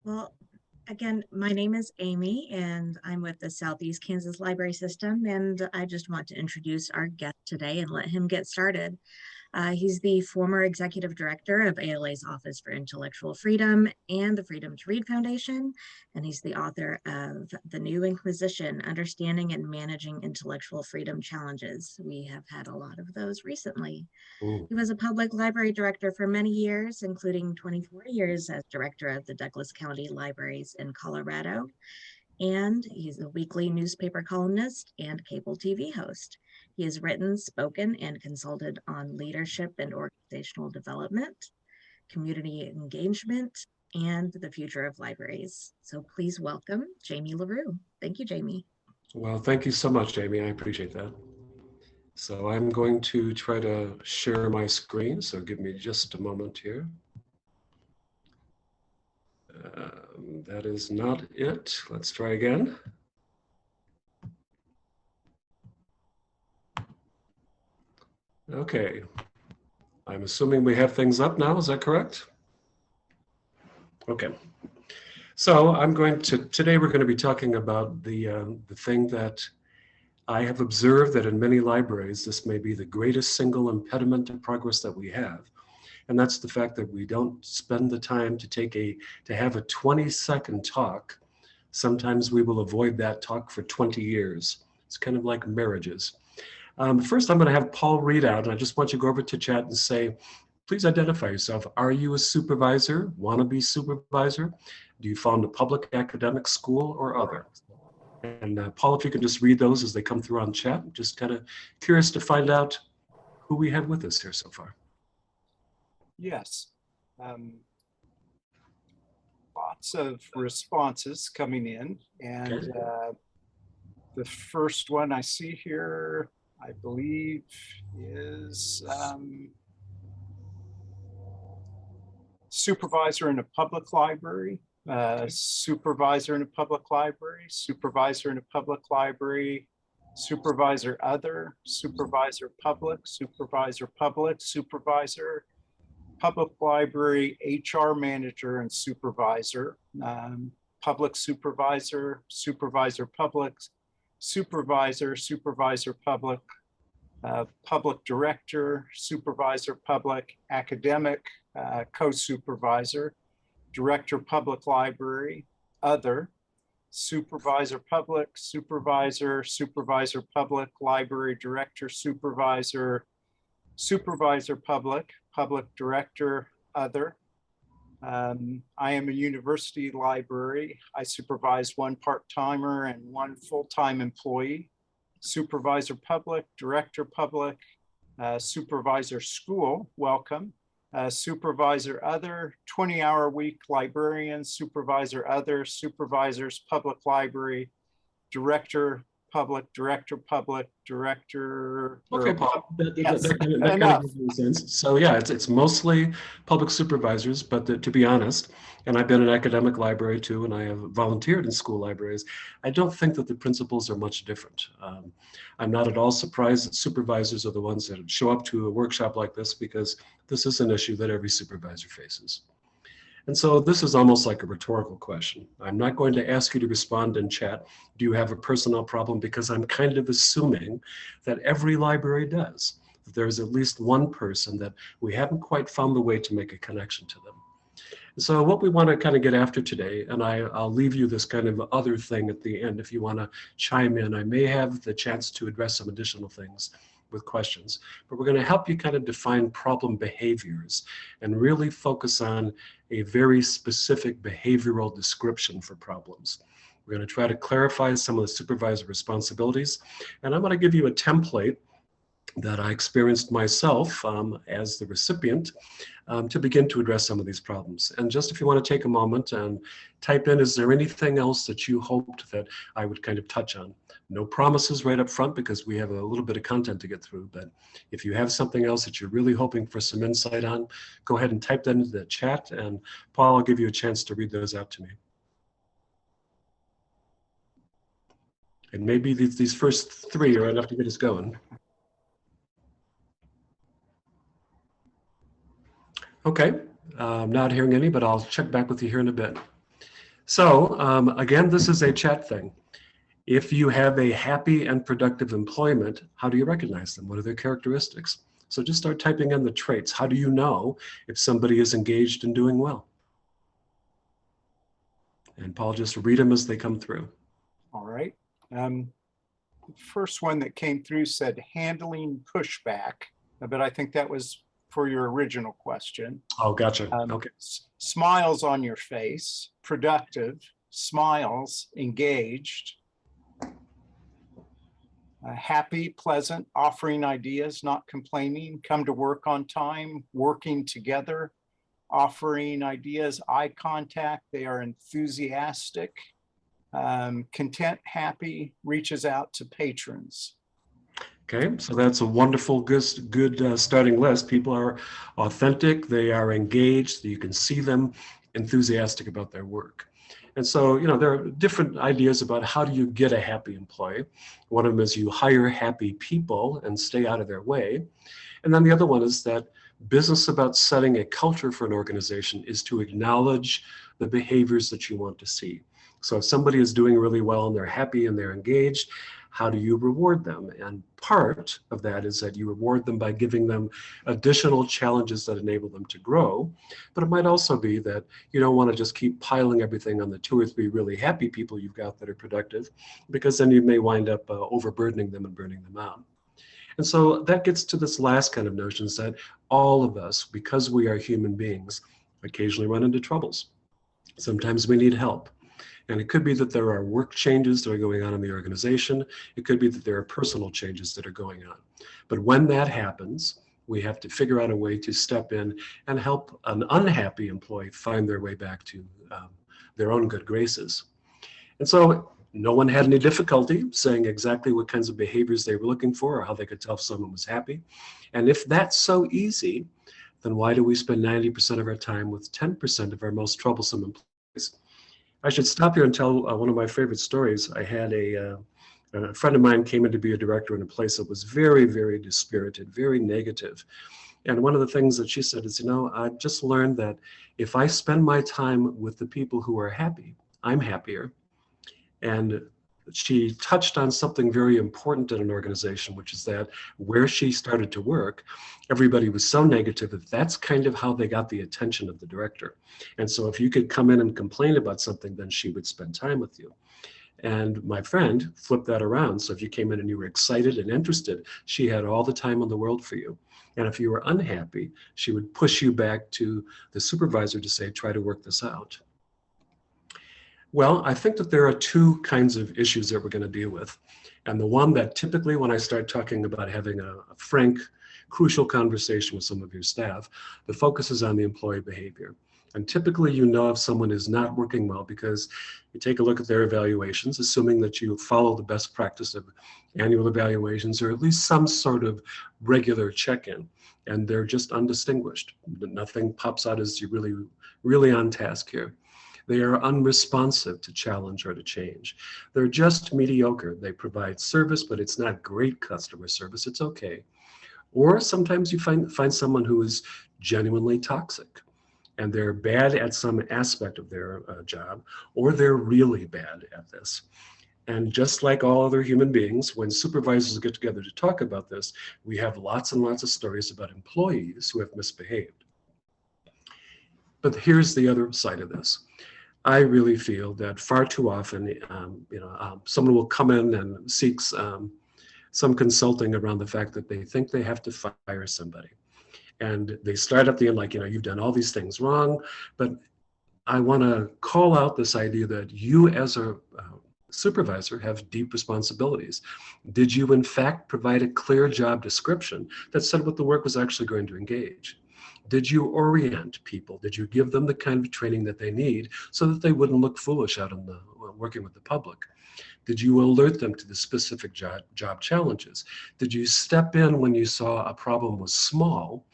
Well, again, my name is Amy, and I'm with the Southeast Kansas Library System, and I just want to introduce our guest today and let him get started. He's the former executive director of ALA's Office for Intellectual Freedom and the Freedom to Read Foundation, and he's the author of The New Inquisition, Understanding and Managing Intellectual Freedom Challenges. We have had a lot of those recently. Ooh. He was a public library director for many years, including 24 years as director of the Douglas County Libraries in Colorado. And he's a weekly newspaper columnist and cable TV host. He has written, spoken, and consulted on leadership and organizational development, community engagement, and the future of libraries. So please welcome Jamie LaRue. Thank you, Jamie. Well, thank you so much, Amy. I appreciate that. So I'm going to try to share my screen. So give me just a moment here. That is not it. Let's try again. Okay. I'm assuming we have things up now. Is that correct? Okay. So today we're going to be talking about the thing that I have observed that in many libraries, this may be the greatest single impediment to progress that we have. And that's the fact that we don't spend the time to have a 20-second talk. Sometimes we will avoid that talk for 20 years. It's kind of like marriages. First, I'm going to have Paul read out, and I just want you to go over to chat and say, please identify yourself. Are you a supervisor, wannabe supervisor? Do you fall into public academic school or other? And Paul, if you can just read those as they come through on chat, just kind of curious to find out who we have with us here so far. Yes. Lots of responses coming in. And Okay. The first one I see here, I believe, is supervisor in a public library. Supervisor in a public library, supervisor in a public library, supervisor other, supervisor public, supervisor public, supervisor public library, HR manager and supervisor, public supervisor, supervisor public, supervisor, supervisor public, public director, supervisor public, academic, co-supervisor, director public library, other, supervisor public, supervisor, supervisor public, library director, supervisor, supervisor public, public director, other. I am a university library. I supervise one part-timer and one full-time employee. Supervisor public, director public, supervisor school, welcome. Supervisor other, 20-hour week librarian, supervisor other, supervisors public library, director public, director public, director. Okay, Paul, Yes, that kind of gives me sense. So yeah, it's mostly public supervisors, but to be honest, and I've been in academic library too, and I have volunteered in school libraries, I don't think that the principles are much different. I'm not at all surprised that supervisors are the ones that show up to a workshop like this, because this is an issue that every supervisor faces. And so this is almost like a rhetorical question. I'm not going to ask you to respond in chat, do you have a personnel problem? Because I'm kind of assuming that every library does. That there's at least one person that we haven't quite found the way to make a connection to them. So what we want to kind of get after today, and I'll leave you this kind of other thing at the end if you want to chime in. I may have the chance to address some additional things with questions, but we're going to help you kind of define problem behaviors and really focus on a very specific behavioral description for problems. We're going to try to clarify some of the supervisor responsibilities, and I'm going to give you a template that I experienced myself as the recipient to begin to address some of these problems. And just if you want to take a moment and type in, is there anything else that you hoped that I would kind of touch on? No promises right up front because we have a little bit of content to get through, but if you have something else that you're really hoping for some insight on, go ahead and type that into the chat, and Paul, I'll give you a chance to read those out to me. And maybe these first three are enough to get us going. Okay, I'm not hearing any, but I'll check back with you here in a bit. So again, this is a chat thing. If you have a happy and productive employment, how do you recognize them? What are their characteristics? So just start typing in the traits. How do you know if somebody is engaged and doing well? And Paul, just read them as they come through. All right. First one that came through said handling pushback, but I think that was for your original question. Oh, gotcha. Okay. Smiles on your face, productive, smiles, engaged, happy, pleasant, offering ideas, not complaining, come to work on time, working together, offering ideas, eye contact, they are enthusiastic, content, happy, reaches out to patrons. Okay, so that's a wonderful, good starting list. People are authentic, they are engaged, you can see them enthusiastic about their work. And so, you know, there are different ideas about how do you get a happy employee. One of them is you hire happy people and stay out of their way. And then the other one is that business about setting a culture for an organization is to acknowledge the behaviors that you want to see. So if somebody is doing really well and they're happy and they're engaged, how do you reward them? And part of that is that you reward them by giving them additional challenges that enable them to grow. But it might also be that you don't want to just keep piling everything on the 2 or 3 really happy people you've got that are productive, because then you may wind up overburdening them and burning them out. And so that gets to this last kind of notion, is that all of us, because we are human beings, occasionally run into troubles. Sometimes we need help. And it could be that there are work changes that are going on in the organization. It could be that there are personal changes that are going on. But when that happens, we have to figure out a way to step in and help an unhappy employee find their way back to their own good graces. And so no one had any difficulty saying exactly what kinds of behaviors they were looking for or how they could tell if someone was happy. And if that's so easy, then why do we spend 90% of our time with 10% of our most troublesome employees? I should stop here and tell one of my favorite stories. I had a friend of mine came in to be a director in a place that was very, very dispirited, very negative. And one of the things that she said is, you know, I just learned that if I spend my time with the people who are happy, I'm happier. And she touched on something very important in an organization, which is that where she started to work, everybody was so negative that that's kind of how they got the attention of the director. And so if you could come in and complain about something, then she would spend time with you. And my friend flipped that around. So if you came in and you were excited and interested, she had all the time in the world for you. And if you were unhappy, she would push you back to the supervisor to say, try to work this out. Well, I think that there are 2 kinds of issues that we're going to deal with. And the one that typically when I start talking about having a frank, crucial conversation with some of your staff, the focus is on the employee behavior. And typically you know if someone is not working well because you take a look at their evaluations, assuming that you follow the best practice of annual evaluations or at least some sort of regular check-in, and they're just undistinguished. Nothing pops out as you really on task here. They are unresponsive to challenge or to change. They're just mediocre. They provide service, but it's not great customer service. It's okay. Or sometimes you find someone who is genuinely toxic and they're bad at some aspect of their job, or they're really bad at this. And just like all other human beings, when supervisors get together to talk about this, we have lots and lots of stories about employees who have misbehaved. But here's the other side of this. I really feel that far too often, someone will come in and seek some consulting around the fact that they think they have to fire somebody. And they start at the end like, you've done all these things wrong. But I want to call out this idea that you as a supervisor have deep responsibilities. Did you in fact provide a clear job description that said what the work was actually going to engage? Did you orient people? Did you give them the kind of training that they need so that they wouldn't look foolish out in the working with the public? Did you alert them to the specific job challenges? Did you step in when you saw a problem was small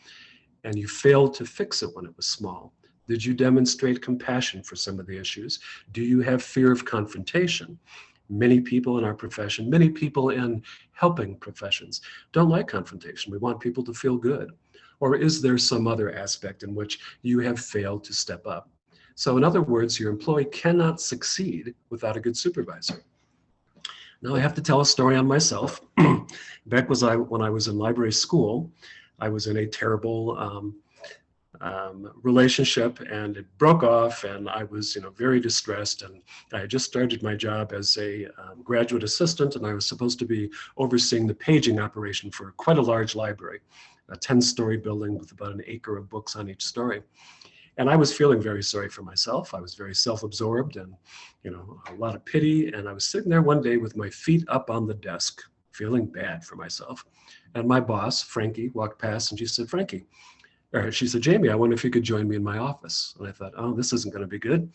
and you failed to fix it when it was small? Did you demonstrate compassion for some of the issues? Do you have fear of confrontation? Many people in our profession, many people in helping professions don't like confrontation. We want people to feel good. Or is there some other aspect in which you have failed to step up? So in other words, your employee cannot succeed without a good supervisor. Now I have to tell a story on myself. Back when I was in library school, I was in a terrible relationship, and it broke off, and I was, very distressed. And I had just started my job as a graduate assistant, and I was supposed to be overseeing the paging operation for quite a large library, a 10-story building with about an acre of books on each story. And I was feeling very sorry for myself. I was very self-absorbed and, a lot of pity. And I was sitting there one day with my feet up on the desk, feeling bad for myself. And my boss, Frankie, walked past and she said, she said, Jamie, I wonder if you could join me in my office. And I thought, oh, this isn't going to be good.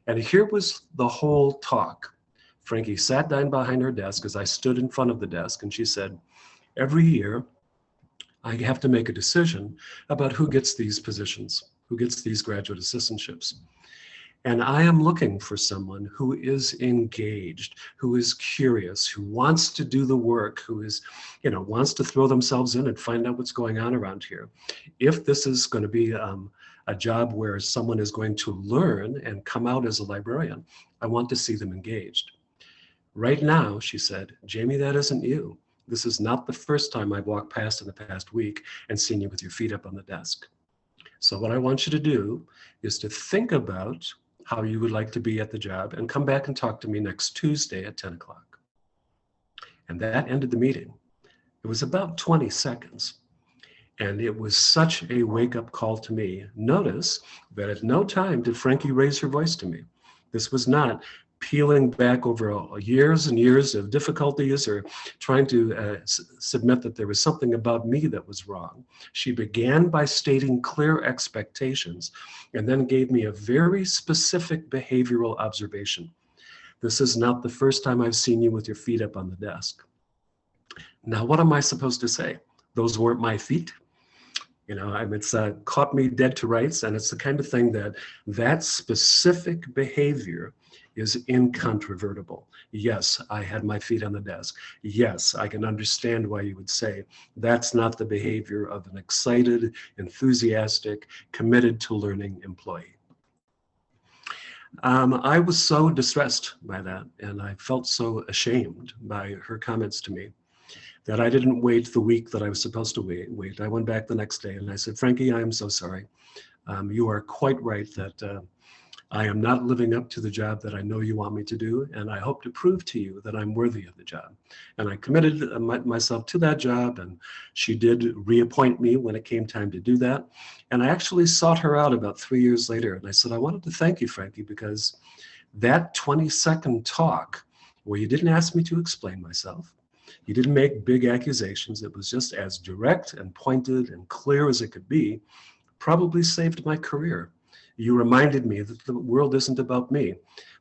And here was the whole talk. Frankie sat down behind her desk as I stood in front of the desk. And she said, every year, I have to make a decision about who gets these positions, who gets these graduate assistantships. And I am looking for someone who is engaged, who is curious, who wants to do the work, who is, wants to throw themselves in and find out what's going on around here. If this is going to be a job where someone is going to learn and come out as a librarian, I want to see them engaged. Right now, she said, Jamie, that isn't you. This is not the first time I've walked past in the past week and seen you with your feet up on the desk. So what I want you to do is to think about how you would like to be at the job and come back and talk to me next Tuesday at 10 o'clock. And that ended the meeting. It was about 20 seconds. And it was such a wake-up call to me. Notice that at no time did Frankie raise her voice to me. This was not peeling back over years and years of difficulties or trying to submit that there was something about me that was wrong. She began by stating clear expectations and then gave me a very specific behavioral observation. This is not the first time I've seen you with your feet up on the desk. Now, what am I supposed to say? Those weren't my feet. It's caught me dead to rights, and it's the kind of thing that specific behavior is incontrovertible. Yes, I had my feet on the desk. Yes, I can understand why you would say that's not the behavior of an excited, enthusiastic, committed to learning employee. I was so distressed by that, and I felt so ashamed by her comments to me that I didn't wait the week that I was supposed to wait. I went back the next day and I said, Frankie, I am so sorry. You are quite right that I am not living up to the job that I know you want me to do, and I hope to prove to you that I'm worthy of the job. And I committed myself to that job, and she did reappoint me when it came time to do that. And I actually sought her out about 3 years later, and I said, I wanted to thank you, Frankie, because that 20-second talk where you didn't ask me to explain myself, you didn't make big accusations, it was just as direct and pointed and clear as it could be, probably saved my career. You reminded me that the world isn't about me.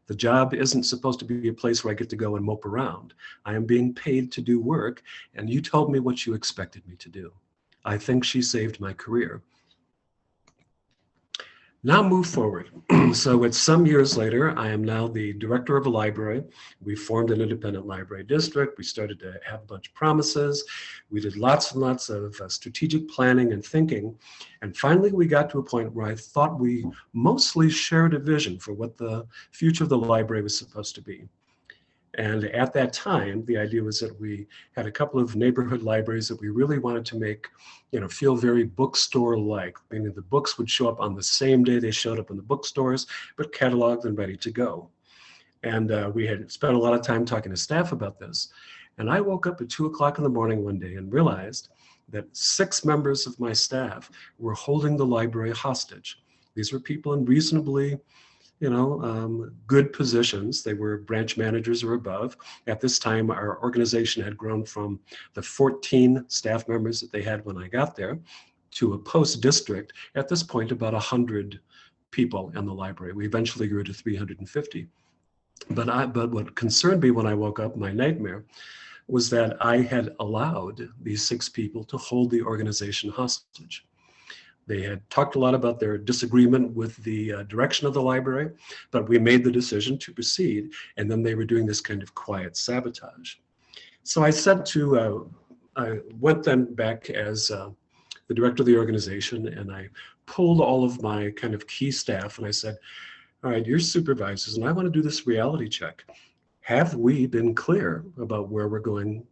The job isn't supposed to be a place where I get to go and mope around. I am being paid to do work, and you told me what you expected me to do. I think she saved my career. Now move forward. So it's some years later, I am now the director of a library. We formed an independent library district. We started to have a bunch of promises. We did lots and lots of strategic planning and thinking. And finally, we got to a point where I thought we mostly shared a vision for what the future of the library was supposed to be. And at that time, the idea was that we had a couple of neighborhood libraries that we really wanted to make, feel very bookstore-like, meaning the books would show up on the same day they showed up in the bookstores, but cataloged and ready to go. And we had spent a lot of time talking to staff about this. And I woke up at 2 o'clock in the morning one day and realized that 6 members of my staff were holding the library hostage. These were people in reasonably good positions. They were branch managers or above. At this time, our organization had grown from the 14 staff members that they had when I got there to a post-district, at this point, about 100 people in the library. We eventually grew to 350. But what concerned me when I woke up, my nightmare, was that I had allowed these 6 people to hold the organization hostage. They had talked a lot about their disagreement with the direction of the library, but we made the decision to proceed, and then they were doing this kind of quiet sabotage. So I I went then back as the director of the organization, and I pulled all of my kind of key staff, and I said, all right, you're supervisors, and I want to do this reality check. Have we been clear about where we're going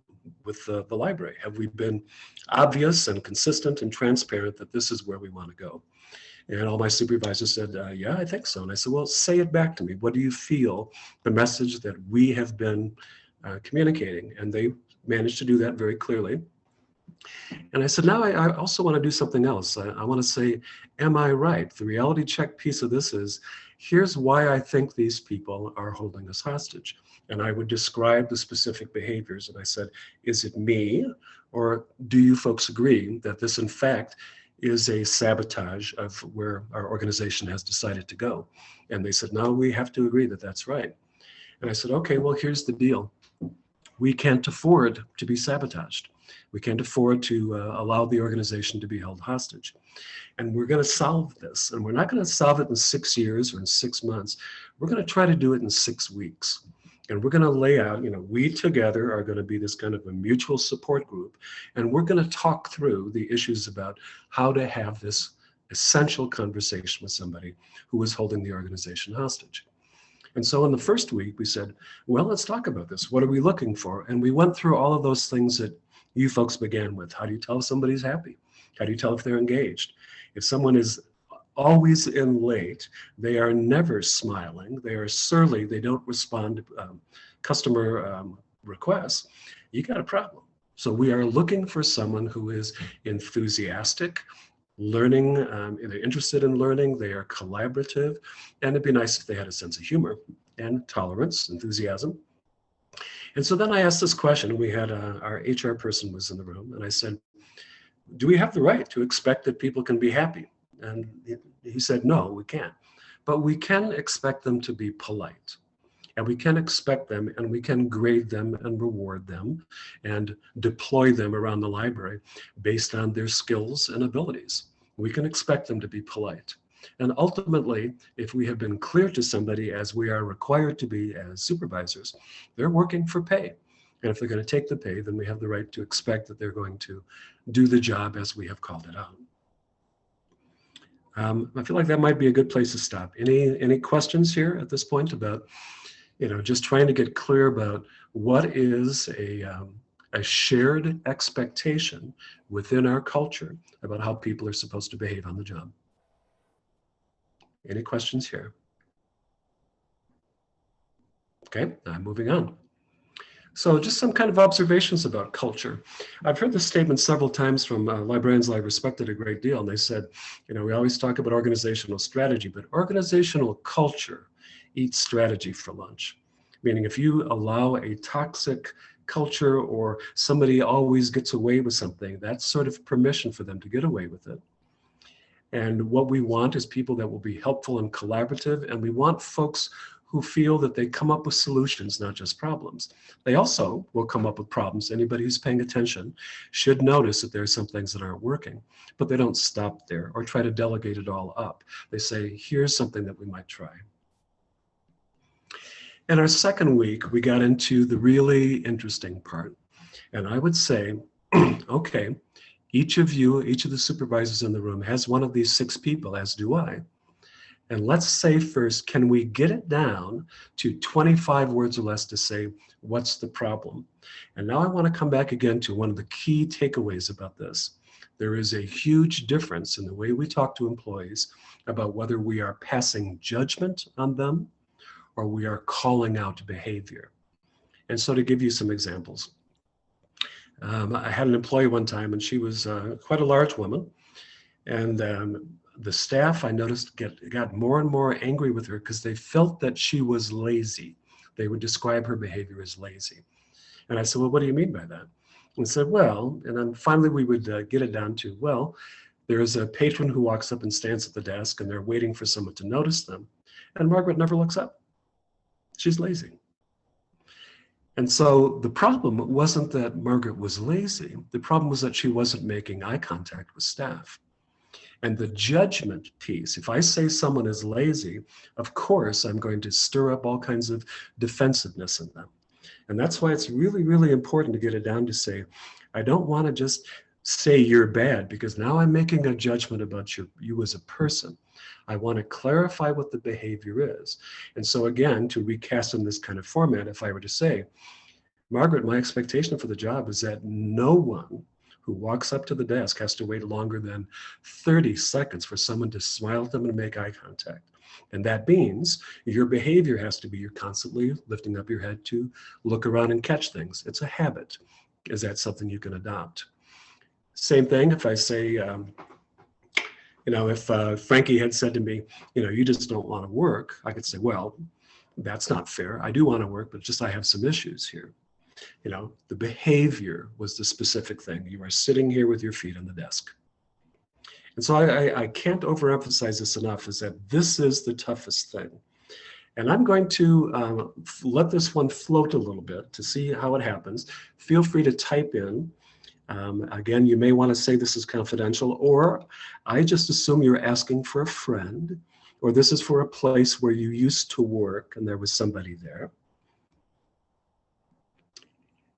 with the library? Have we been obvious and consistent and transparent that this is where we want to go? And all my supervisors said, yeah, I think so. And I said, well, say it back to me. What do you feel the message that we have been communicating? And they managed to do that very clearly. And I said, now I also want to do something else. I want to say, am I right? The reality check piece of this is, here's why I think these people are holding us hostage. And I would describe the specific behaviors. And I said, is it me? Or do you folks agree that this, in fact, is a sabotage of where our organization has decided to go? And they said, no, we have to agree that that's right. And I said, okay, well, here's the deal. We can't afford to be sabotaged. We can't afford to allow the organization to be held hostage. And we're going to solve this. And we're not going to solve it in 6 years or in 6 months. We're going to try to do it in 6 weeks. And we're going to lay out, we together are going to be this kind of a mutual support group. And we're going to talk through the issues about how to have this essential conversation with somebody who is holding the organization hostage. And so in the first week, we said, well, let's talk about this. What are we looking for? And we went through all of those things that you folks began with. How do you tell if somebody's happy? How do you tell if they're engaged? If someone is always in late, they are never smiling, they are surly, they don't respond to customer requests, you got a problem. So we are looking for someone who is enthusiastic, learning, they're interested in learning, they are collaborative, and it'd be nice if they had a sense of humor and tolerance, enthusiasm. And so then I asked this question. We had our HR person was in the room, and I said, do we have the right to expect that people can be happy? And he said, no, we can't. But we can expect them to be polite. And we can expect them, and we can grade them and reward them and deploy them around the library based on their skills and abilities. We can expect them to be polite. And ultimately, if we have been clear to somebody, as we are required to be as supervisors, they're working for pay. And if they're going to take the pay, then we have the right to expect that they're going to do the job as we have called it out. I feel like that might be a good place to stop. Any questions here at this point about, just trying to get clear about what is a shared expectation within our culture about how people are supposed to behave on the job? Any questions here? Okay, I'm moving on. So just some kind of observations about culture. I've heard this statement several times from librarians I respected a great deal, and they said, we always talk about organizational strategy, but organizational culture eats strategy for lunch. Meaning if you allow a toxic culture or somebody always gets away with something, that's sort of permission for them to get away with it. And what we want is people that will be helpful and collaborative, and we want folks who feel that they come up with solutions, not just problems. They also will come up with problems. Anybody who's paying attention should notice that there are some things that aren't working, but they don't stop there or try to delegate it all up. They say, here's something that we might try. In our second week, we got into the really interesting part. And I would say, okay, each of the supervisors in the room has one of these 6 people, as do I. And let's say first, can we get it down to 25 words or less to say, what's the problem? And now I want to come back again to one of the key takeaways about this. There is a huge difference in the way we talk to employees about whether we are passing judgment on them or we are calling out behavior. And so to give you some examples, I had an employee one time, and she was quite a large woman. And the staff, I noticed, got more and more angry with her because they felt that she was lazy. They would describe her behavior as lazy. And I said, well, what do you mean by that? And said, well, and then finally we would get it down to, well, there's a patron who walks up and stands at the desk, and they're waiting for someone to notice them. And Margaret never looks up. She's lazy. And so the problem wasn't that Margaret was lazy. The problem was that she wasn't making eye contact with staff. And the judgment piece, if I say someone is lazy, of course, I'm going to stir up all kinds of defensiveness in them. And that's why it's really, really important to get it down to say, I don't want to just say you're bad, because now I'm making a judgment about you as a person. I want to clarify what the behavior is. And so again, to recast in this kind of format, if I were to say, Margaret, my expectation for the job is that no one who walks up to the desk has to wait longer than 30 seconds for someone to smile at them and make eye contact. And that means your behavior has to be you're constantly lifting up your head to look around and catch things. It's a habit. Is that something you can adopt? Same thing if I say, if Frankie had said to me, you just don't want to work, I could say, well, that's not fair. I do want to work, but just I have some issues here. The behavior was the specific thing. You are sitting here with your feet on the desk. And so I can't overemphasize this enough, is that this is the toughest thing. And I'm going to let this one float a little bit to see how it happens. Feel free to type in. Again, you may want to say this is confidential, or I just assume you're asking for a friend, or this is for a place where you used to work and there was somebody there.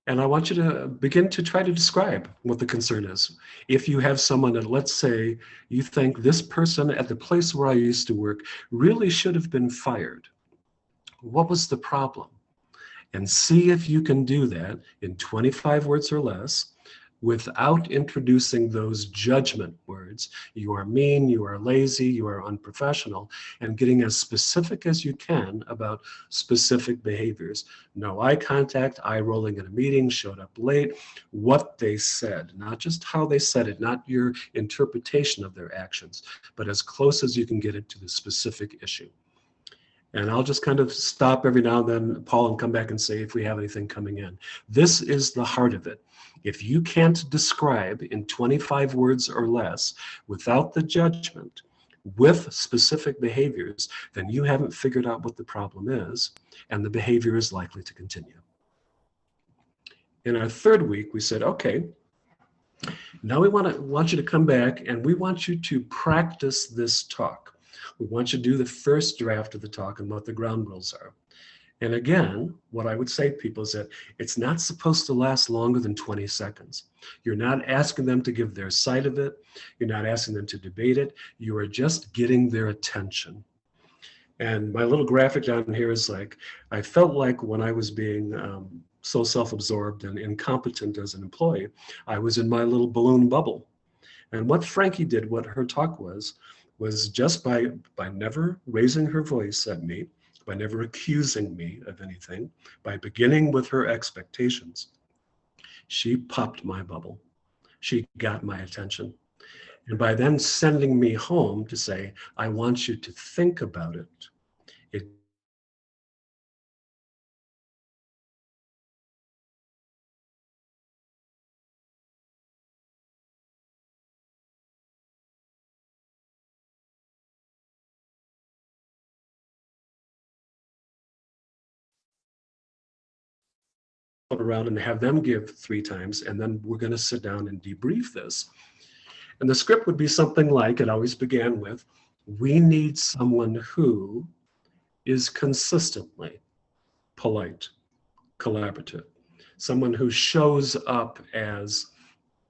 And I want you to begin to try to describe what the concern is. If you have someone that, let's say, you think this person at the place where I used to work really should have been fired. What was the problem? And see if you can do that in 25 words or less without introducing those judgment words. You are mean, you are lazy, you are unprofessional, and getting as specific as you can about specific behaviors. No eye contact, eye rolling in a meeting, showed up late, what they said, not just how they said it, not your interpretation of their actions, but as close as you can get it to the specific issue. And I'll just kind of stop every now and then, Paul, and come back and say if we have anything coming in. This is the heart of it. If you can't describe in 25 words or less without the judgment with specific behaviors, then you haven't figured out what the problem is, and the behavior is likely to continue. In our third week, we said, okay, now we want you to come back and we want you to practice this talk. We want you to do the first draft of the talk and what the ground rules are. And again, what I would say to people is that it's not supposed to last longer than 20 seconds. You're not asking them to give their side of it. You're not asking them to debate it. You are just getting their attention. And my little graphic down here is like, I felt like when I was being so self-absorbed and incompetent as an employee, I was in my little balloon bubble. And what Frankie did, what her talk was just by never raising her voice at me, by never accusing me of anything, by beginning with her expectations, she popped my bubble. She got my attention. And by then sending me home to say, I want you to think about it, it around and have them give 3 times, and then we're going to sit down and debrief this. And the script would be something like, it always began with, we need someone who is consistently polite, collaborative, someone who shows up as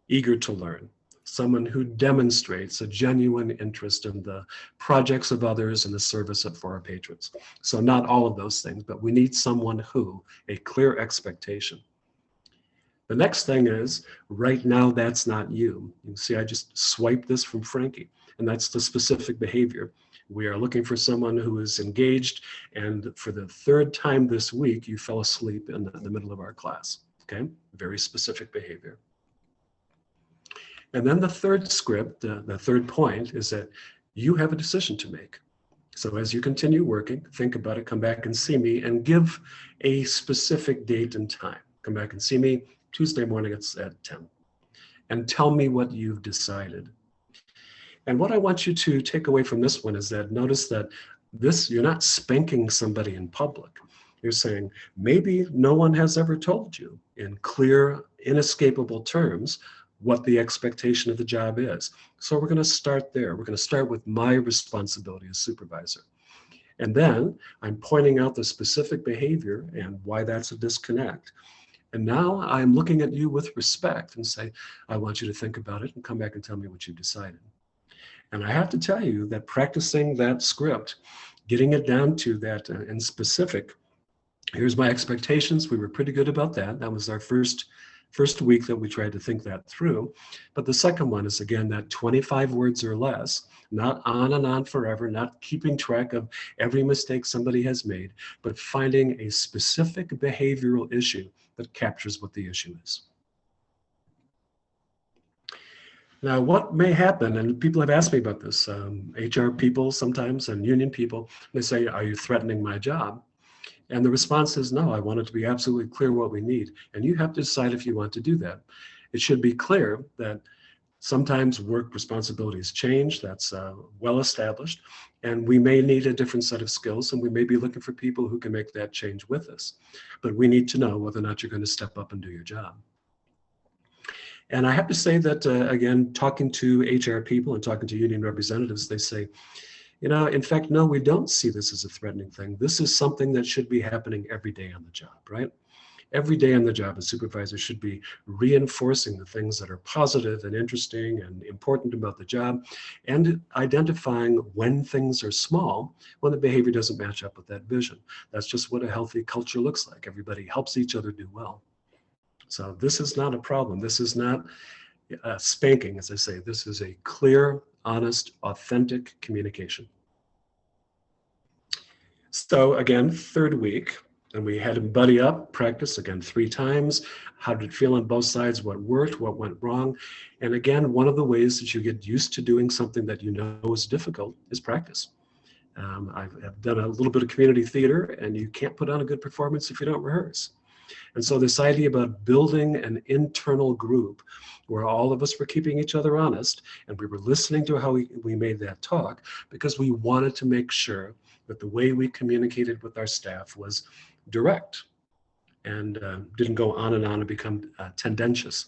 eager to learn, someone who demonstrates a genuine interest in the projects of others and the service for our patrons. So not all of those things, but we need someone who, a clear expectation. The next thing is, right now, that's not you. You can see I just swiped this from Frankie, and that's the specific behavior. We are looking for someone who is engaged, and for the 3rd time this week, you fell asleep in the middle of our class, okay? Very specific behavior. And then the 3rd script, the 3rd point is that you have a decision to make. So as you continue working, think about it, come back and see me, and give a specific date and time. Come back and see me Tuesday morning at 10. And tell me what you've decided. And what I want you to take away from this one is that notice that you're not spanking somebody in public. You're saying, maybe no one has ever told you in clear, inescapable terms what the expectation of the job is. So we're going to start there. We're going to start with my responsibility as supervisor. And then I'm pointing out the specific behavior and why that's a disconnect. And now I'm looking at you with respect and say, I want you to think about it and come back and tell me what you've decided. And I have to tell you that practicing that script, getting it down to that in specific, here's my expectations. We were pretty good about that. That was our first week that we tried to think that through. But the second one is, again, that 25 words or less, not on and on forever, not keeping track of every mistake somebody has made, but finding a specific behavioral issue that captures what the issue is. Now, what may happen, and people have asked me about this, HR people sometimes and union people, they say, are you threatening my job? And the response is no, I want it to be absolutely clear what we need. And you have to decide if you want to do that. It should be clear that sometimes work responsibilities change, that's well established, and we may need a different set of skills, and we may be looking for people who can make that change with us. But we need to know whether or not you're going to step up and do your job. And I have to say that, again, talking to HR people and talking to union representatives, they say, you know, in fact, no, we don't see this as a threatening thing. This is something that should be happening every day on the job, right? Every day on the job, a supervisor should be reinforcing the things that are positive and interesting and important about the job, and identifying when things are small, when the behavior doesn't match up with that vision. That's just what a healthy culture looks like. Everybody helps each other do well. So this is not a problem. This is not spanking, as I say. This is a clear, honest, authentic communication. So again, third week, and we had him buddy up, practice again 3 times. How did it feel on both sides? What worked? What went wrong? And again, one of the ways that you get used to doing something that you know is difficult is practice. I've done a little bit of community theater, and you can't put on a good performance if you don't rehearse. And so this idea about building an internal group where all of us were keeping each other honest, and we were listening to how we made that talk, because we wanted to make sure that the way we communicated with our staff was direct and didn't go on and become tendentious.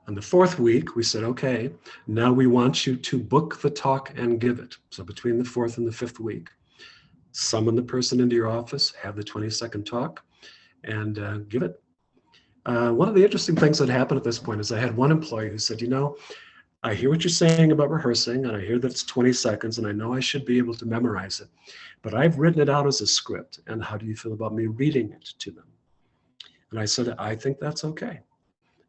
On the 4th week, we said, okay, now we want you to book the talk and give it. So between the 4th and the 5th week, summon the person into your office, have the 20-second talk, and give it. One of the interesting things that happened at this point is I had one employee who said, you know, I hear what you're saying about rehearsing, and I hear that it's 20 seconds, and I know I should be able to memorize it, but I've written it out as a script, and how do you feel about me reading it to them? And I said, I think that's okay.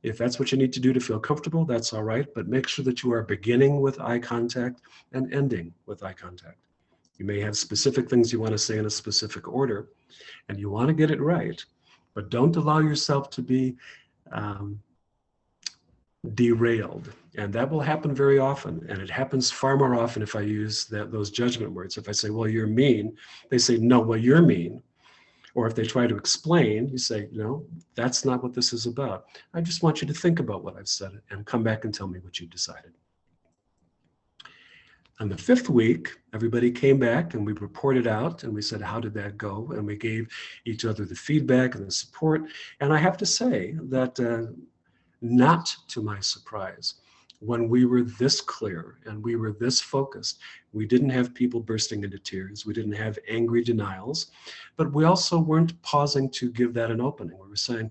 If that's what you need to do to feel comfortable, that's all right, but make sure that you are beginning with eye contact and ending with eye contact. You may have specific things you want to say in a specific order, and you want to get it right, but don't allow yourself to be derailed. And that will happen very often. And it happens far more often if I use those judgment words. If I say, well, you're mean, they say, no, well, you're mean. Or if they try to explain, you say, no, that's not what this is about. I just want you to think about what I've said and come back and tell me what you've decided. On the 5th week, everybody came back and we reported out and we said, how did that go? And we gave each other the feedback and the support. And I have to say that not to my surprise, when we were this clear and we were this focused, we didn't have people bursting into tears. We didn't have angry denials, but we also weren't pausing to give that an opening. We were saying,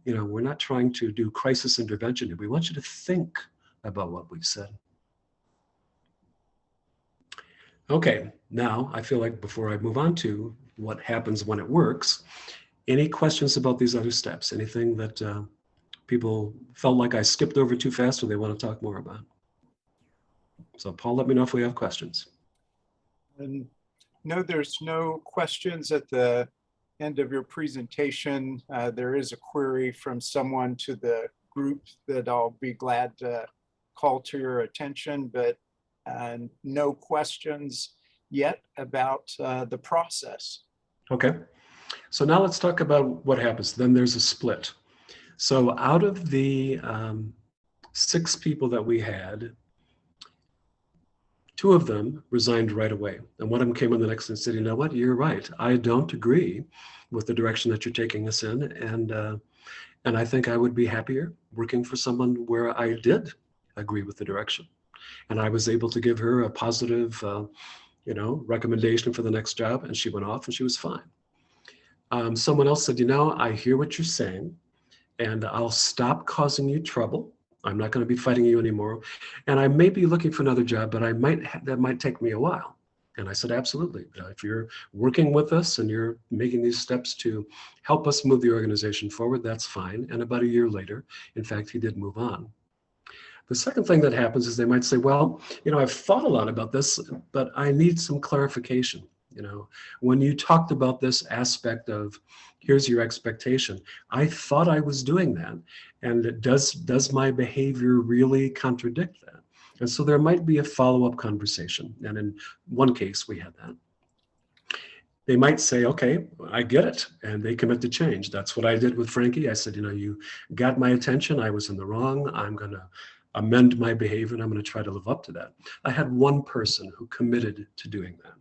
you know, we're not trying to do crisis intervention here. We want you to think about what we've said. Okay, now I feel like before I move on to what happens when it works, any questions about these other steps? Anything that people felt like I skipped over too fast or they want to talk more about? So Paul, let me know if we have questions. No, there's no questions at the end of your presentation. There is a query from someone to the group that I'll be glad to call to your attention, but no questions yet about the process. Okay, so now let's talk about what happens. Then there's a split. So out of the 6 people that we had, 2 of them resigned right away. And one of them came in the next day and said, you know what, you're right. I don't agree with the direction that you're taking us in. And I think I would be happier working for someone where I did agree with the direction. And I was able to give her a positive, recommendation for the next job. And she went off and she was fine. Someone else said, you know, I hear what you're saying and I'll stop causing you trouble. I'm not going to be fighting you anymore. And I may be looking for another job, but that might take me a while. And I said, absolutely. If you're working with us and you're making these steps to help us move the organization forward, that's fine. And about a year later, in fact, he did move on. The second thing that happens is they might say, well, I've thought a lot about this, but I need some clarification. When you talked about this aspect of, here's your expectation, I thought I was doing that. And does my behavior really contradict that? And so there might be a follow-up conversation. And in one case, we had that. They might say, okay, I get it. And they commit to change. That's what I did with Frankie. I said, you got my attention. I was in the wrong. I'm going to amend my behavior and I'm going to try to live up to that. I had one person who committed to doing that.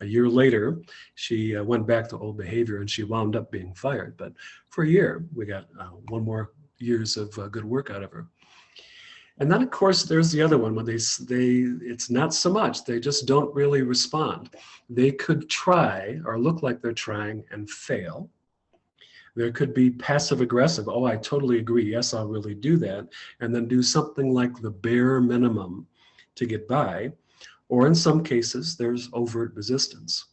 A year later, she went back to old behavior and she wound up being fired. But for a year, we got one more years of good work out of her. And then, of course, there's the other one where it's not so much, they just don't really respond. They could try or look like they're trying and fail. There could be passive aggressive. Oh, I totally agree. Yes, I'll really do that. And then do something like the bare minimum to get by. Or in some cases, there's overt resistance.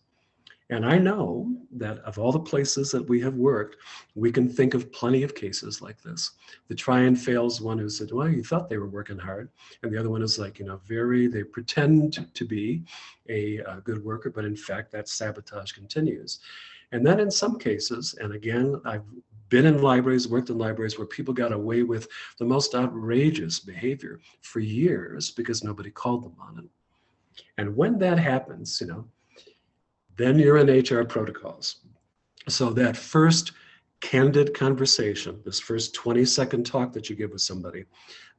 And I know that of all the places that we have worked, we can think of plenty of cases like this. The try and fails one who said, well, you thought they were working hard. And the other one is like, they pretend to be a good worker, but in fact, that sabotage continues. And then in some cases, and again, I've been in libraries, worked in libraries where people got away with the most outrageous behavior for years because nobody called them on it. And when that happens, then you're in HR protocols. So that first candid conversation, this first 20-second talk that you give with somebody,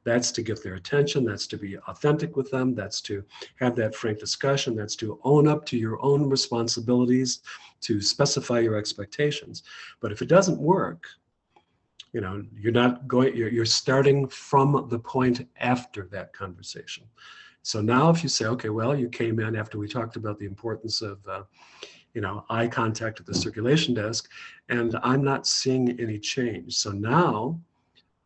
that's to get their attention, that's to be authentic with them, that's to have that frank discussion, that's to own up to your own responsibilities, to specify your expectations. But if it doesn't work, you're starting from the point after that conversation. So now if you say, okay, well, you came in after we talked about the importance of eye contact at the circulation desk, and I'm not seeing any change. So now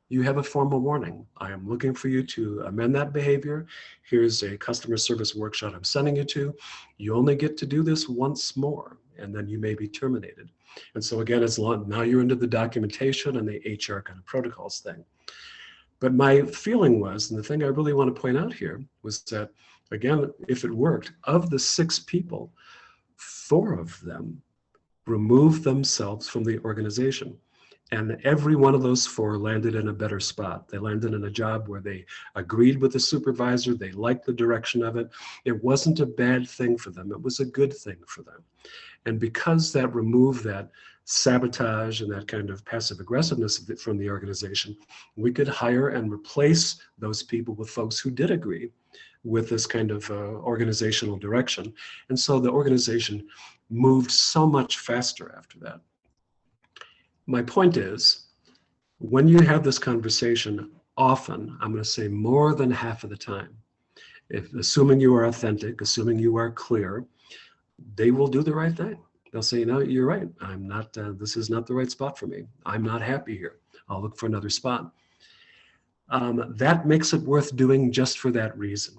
you have a formal warning. I am looking for you to amend that behavior. Here's a customer service workshop I'm sending you to. You only get to do this once more, and then you may be terminated. And so again, now you're into the documentation and the HR kind of protocols thing. But my feeling was, and the thing I really want to point out here, was that, again, if it worked, of the 6 people, 4 of them removed themselves from the organization. And every one of those 4 landed in a better spot. They landed in a job where they agreed with the supervisor. They liked the direction of it. It wasn't a bad thing for them. It was a good thing for them. And because that removed that sabotage and that kind of passive aggressiveness from the organization, we could hire and replace those people with folks who did agree with this kind of organizational direction. And so the organization moved so much faster after that. My point is, when you have this conversation, often, I'm going to say more than half of the time, assuming you are authentic, assuming you are clear, they will do the right thing. They'll say, you're right. I'm not, this is not the right spot for me. I'm not happy here. I'll look for another spot. That makes it worth doing just for that reason.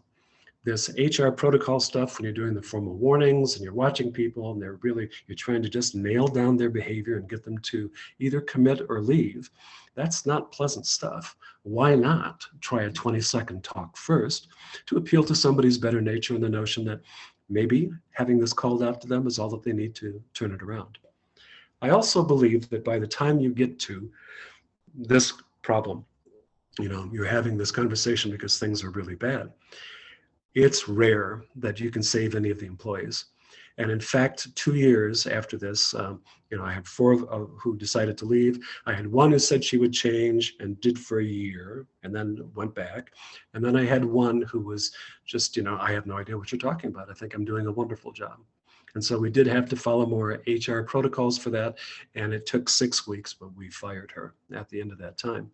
This HR protocol stuff, when you're doing the formal warnings and you're watching people and you're trying to just nail down their behavior and get them to either commit or leave, that's not pleasant stuff. Why not try a 20-second talk first to appeal to somebody's better nature and the notion that maybe having this called out to them is all that they need to turn it around. I also believe that by the time you get to this problem, you're having this conversation because things are really bad, it's rare that you can save any of the employees. And in fact, 2 years after this, I had 4 who decided to leave. I had 1 who said she would change and did for a year and then went back. And then I had 1 who was just, I have no idea what you're talking about. I think I'm doing a wonderful job. And so we did have to follow more HR protocols for that. And it took 6 weeks, but we fired her at the end of that time.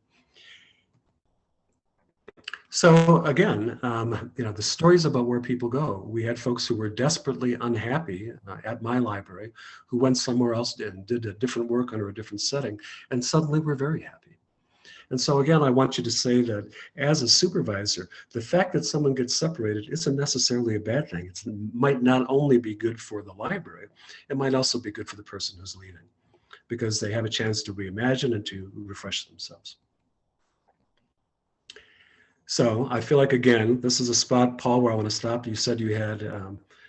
So again, the stories about where people go. We had folks who were desperately unhappy at my library who went somewhere else and did a different work under a different setting, and suddenly we're very happy. And so again, I want you to say that as a supervisor, the fact that someone gets separated isn't necessarily a bad thing. It might not only be good for the library, it might also be good for the person who's leaving, because they have a chance to reimagine and to refresh themselves. So I feel like, again, this is a spot, Paul, where I want to stop. You said you had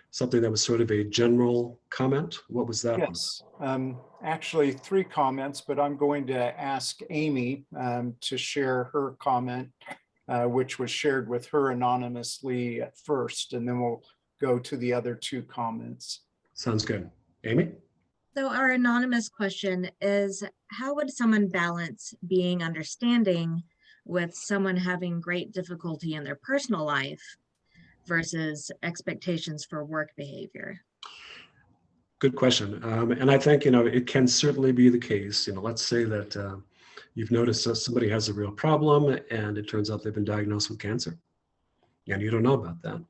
something that was sort of a general comment. What was that? Yes, actually 3 comments, but I'm going to ask Amy to share her comment, which was shared with her anonymously at first, and then we'll go to the other 2 comments. Sounds good. Amy? So our anonymous question is, how would someone balance being understanding with someone having great difficulty in their personal life versus expectations for work behavior? Good question. And I think, it can certainly be the case. Let's say that you've noticed that somebody has a real problem and it turns out they've been diagnosed with cancer and you don't know about that.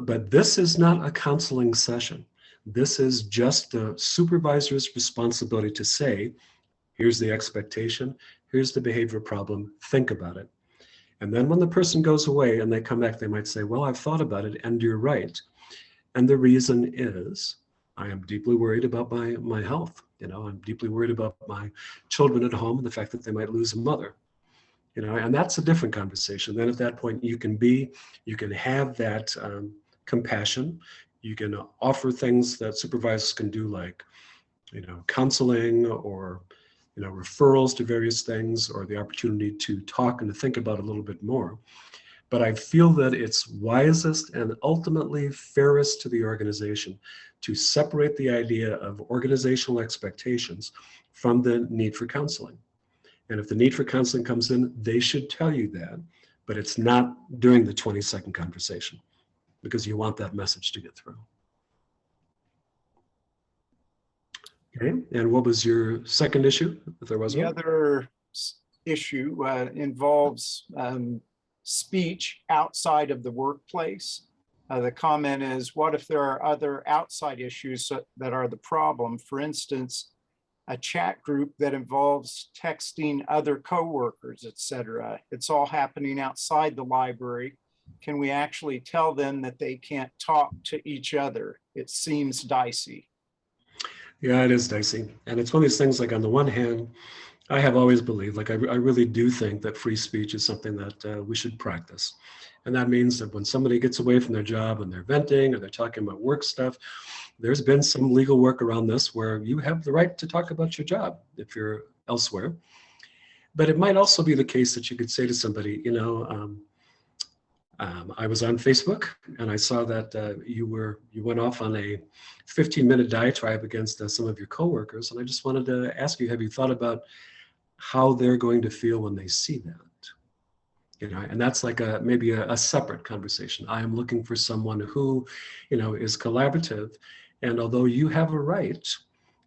But this is not a counseling session. This is just the supervisor's responsibility to say, here's the expectation, here's the behavior problem, think about it. And then when the person goes away and they come back, they might say, well, I've thought about it and you're right. And the reason is, I am deeply worried about my health. I'm deeply worried about my children at home and the fact that they might lose a mother. And that's a different conversation. Then at that point, you can have that compassion. You can offer things that supervisors can do, like, counseling or, referrals to various things, or the opportunity to talk and to think about a little bit more. But I feel that it's wisest and ultimately fairest to the organization to separate the idea of organizational expectations from the need for counseling. And if the need for counseling comes in, they should tell you that, but it's not during the 20-second conversation, because you want that message to get through. Okay, and what was your second issue, if there was one? The other issue involves speech outside of the workplace. The comment is, what if there are other outside issues that are the problem? For instance, a chat group that involves texting other coworkers, etc. It's all happening outside the library. Can we actually tell them that they can't talk to each other? It seems dicey. Yeah, it is dicey. And it's one of these things, like, on the one hand, I have always believed, like, I really do think that free speech is something that we should practice. And that means that when somebody gets away from their job and they're venting or they're talking about work stuff, there's been some legal work around this where you have the right to talk about your job if you're elsewhere. But it might also be the case that you could say to somebody, I was on Facebook and I saw that you went off on a 15-minute diatribe against some of your coworkers, and I just wanted to ask you, have you thought about how they're going to feel when they see that? And that's like maybe a separate conversation. I am looking for someone who, is collaborative, and although you have a right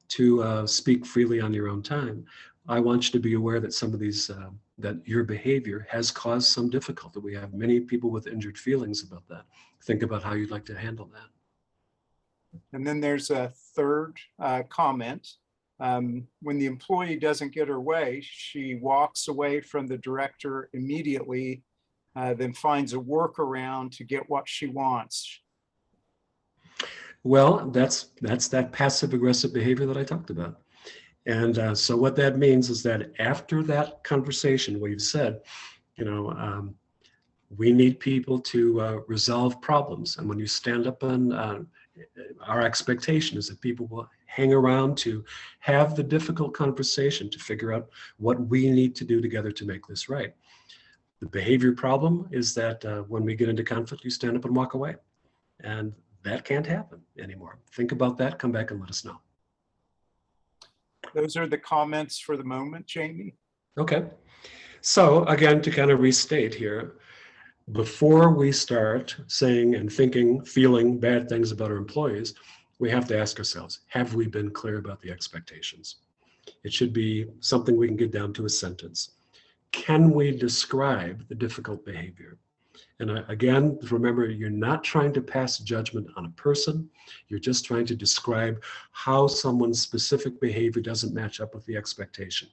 to speak freely on your own time, I want you to be aware that some of these, that your behavior has caused some difficulty. We have many people with injured feelings about that. Think about how you'd like to handle that. And then there's a third comment. When the employee doesn't get her way, she walks away from the director immediately, then finds a workaround to get what she wants. Well, that's that passive aggressive behavior that I talked about. And so what that means is that after that conversation where you've said, we need people to resolve problems. And when you stand up on our expectation is that people will hang around to have the difficult conversation to figure out what we need to do together to make this right. The behavior problem is that when we get into conflict, you stand up and walk away. And that can't happen anymore. Think about that, come back and let us know. Those are the comments for the moment, Jamie. Okay. So again, to kind of restate here, before we start saying and thinking, feeling bad things about our employees, we have to ask ourselves, have we been clear about the expectations? It should be something we can get down to a sentence. Can we describe the difficult behavior? And again, remember, you're not trying to pass judgment on a person. You're just trying to describe how someone's specific behavior doesn't match up with the expectation.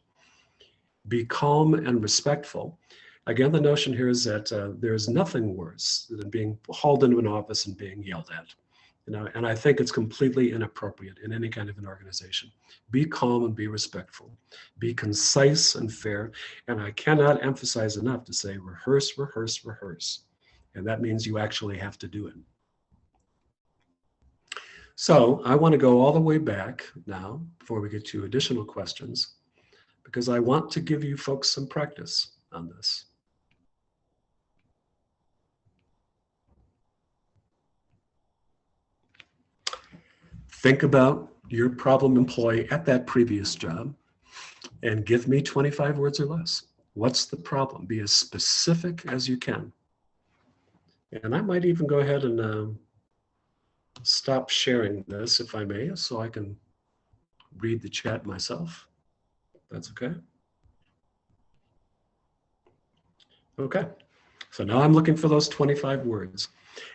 Be calm and respectful. Again, the notion here is that there's nothing worse than being hauled into an office and being yelled at. And I think it's completely inappropriate in any kind of an organization. Be calm and be respectful. Be concise and fair. And I cannot emphasize enough to say rehearse, rehearse, rehearse. And that means you actually have to do it. So I want to go all the way back now before we get to additional questions, because I want to give you folks some practice on this. Think about your problem employee at that previous job and give me 25 words or less. What's the problem? Be as specific as you can. And I might even go ahead and stop sharing this, if I may, so I can read the chat myself. That's okay. Okay, so now I'm looking for those 25 words.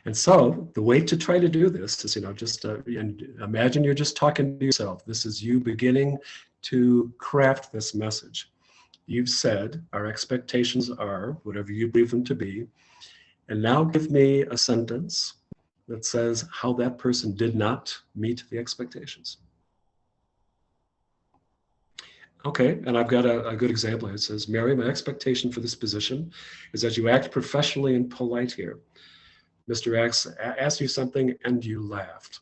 And so the way to try to do this is, just and imagine you're just talking to yourself. This is you beginning to craft this message. You've said our expectations are whatever you believe them to be. And now give me a sentence that says how that person did not meet the expectations. Okay, and I've got a good example here. It says, Mary, my expectation for this position is that you act professionally and polite here. Mr. X asked you something and you laughed.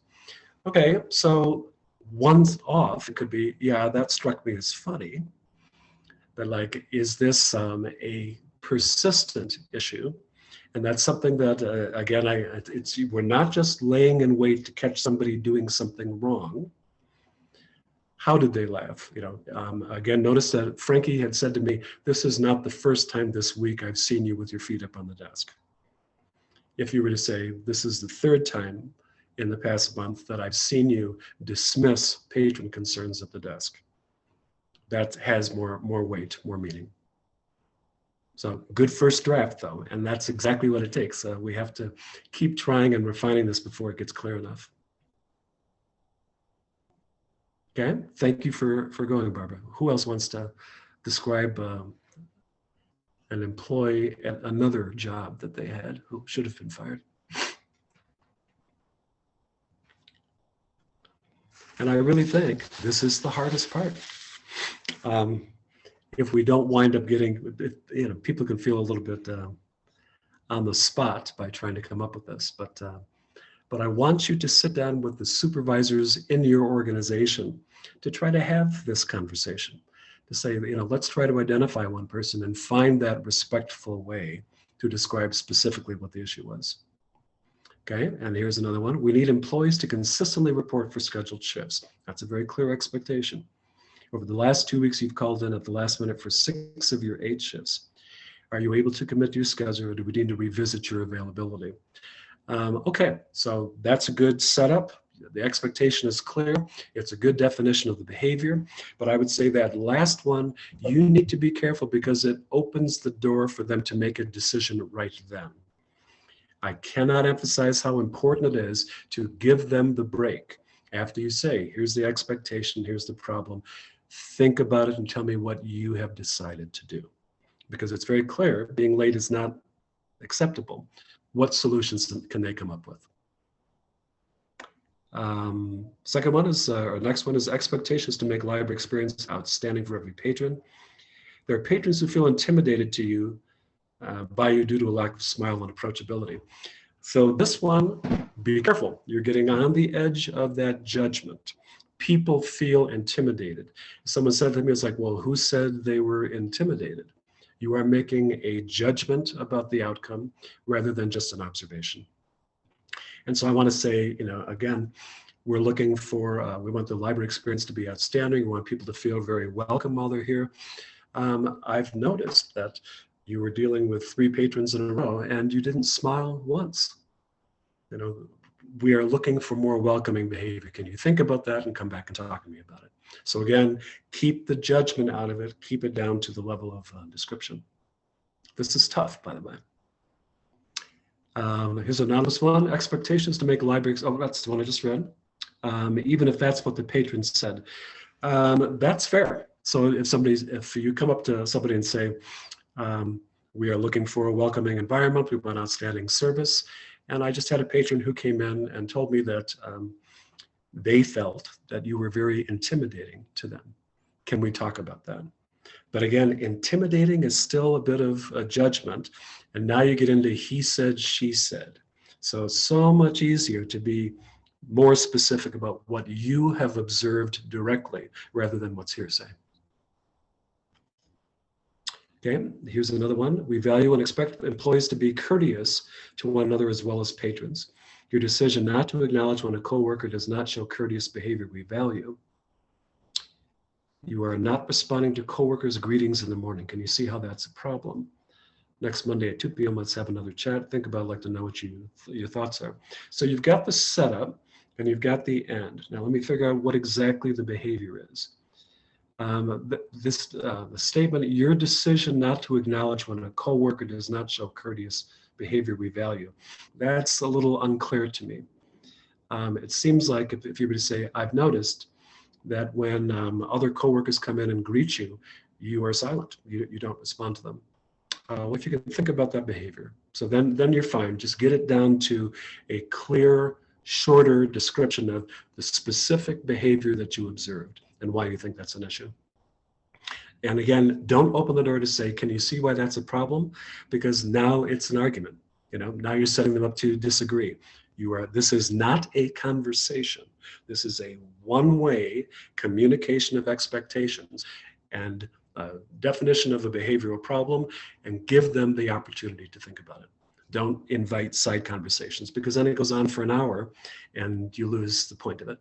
Okay, so one's off. It could be, yeah, that struck me as funny. But like, is this a persistent issue? And that's something that, again, we're not just laying in wait to catch somebody doing something wrong. How did they laugh? Again, notice that Frankie had said to me, this is not the first time this week I've seen you with your feet up on the desk. If you were to say, this is the third time in the past month that I've seen you dismiss patron concerns at the desk, that has more weight, more meaning. So good first draft though, and that's exactly what it takes. We have to keep trying and refining this before it gets clear enough. Okay, thank you for going, Barbara. Who else wants to describe an employee at another job that they had who should have been fired? And I really think this is the hardest part. If we don't wind up getting, people can feel a little bit on the spot by trying to come up with this, but I want you to sit down with the supervisors in your organization to try to have this conversation, to say, let's try to identify one person and find that respectful way to describe specifically what the issue was. Okay, and here's another one. We need employees to consistently report for scheduled shifts. That's a very clear expectation. Over the last 2 weeks, you've called in at the last minute for 6 of your 8 shifts. Are you able to commit to your schedule, or do we need to revisit your availability? Okay, so that's a good setup. The expectation is clear. It's a good definition of the behavior. But I would say that last one, you need to be careful because it opens the door for them to make a decision right then. I cannot emphasize how important it is to give them the break. After you say, here's the expectation, here's the problem, think about it and tell me what you have decided to do. Because it's very clear, being late is not acceptable. What solutions can they come up with? Second one is, or next one is expectations to make library experience outstanding for every patron. There are patrons who feel intimidated by you due to a lack of smile and approachability. So this one, be careful. You're getting on the edge of that judgment. People feel intimidated. Someone said to me, it's like, well, who said they were intimidated? You are making a judgment about the outcome rather than just an observation. And so I want to say, again, we're looking for, we want the library experience to be outstanding. We want people to feel very welcome while they're here. I've noticed that you were dealing with 3 patrons in a row and you didn't smile once. We are looking for more welcoming behavior. Can you think about that and come back and talk to me about it? So again, keep the judgment out of it. Keep it down to the level of description. This is tough, by the way. Here's an anonymous one. Expectations to make libraries. Oh, that's the one I just read. Even if that's what the patron said. That's fair. So if you come up to somebody and say, we are looking for a welcoming environment, we want outstanding service. And I just had a patron who came in and told me that they felt that you were very intimidating to them. Can we talk about that? But again, intimidating is still a bit of a judgment. And now you get into he said, she said. So it's so much easier to be more specific about what you have observed directly rather than what's hearsay. Okay, here's another one. We value and expect employees to be courteous to one another as well as patrons. Your decision not to acknowledge when a coworker does not show courteous behavior we value. You are not responding to coworkers' greetings in the morning. Can you see how that's a problem? Next Monday at 2 p.m., let's have another chat. Think about it, like to know what your thoughts are. So you've got the setup and you've got the end. Now let me figure out what exactly the behavior is. The statement, your decision not to acknowledge when a coworker does not show courteous behavior we value. That's a little unclear to me. It seems like if you were to say, I've noticed that when other coworkers come in and greet you, you are silent. You don't respond to them. Well, if you can think about that behavior, so then you're fine. Just get it down to a clear, shorter description of the specific behavior that you observed and why you think that's an issue. And again, don't open the door to say, can you see why that's a problem? Because now it's an argument. Now you're setting them up to disagree. This is not a conversation. This is a one-way communication of expectations and definition of a behavioral problem, and give them the opportunity to think about it. Don't invite side conversations, because then it goes on for an hour and you lose the point of it.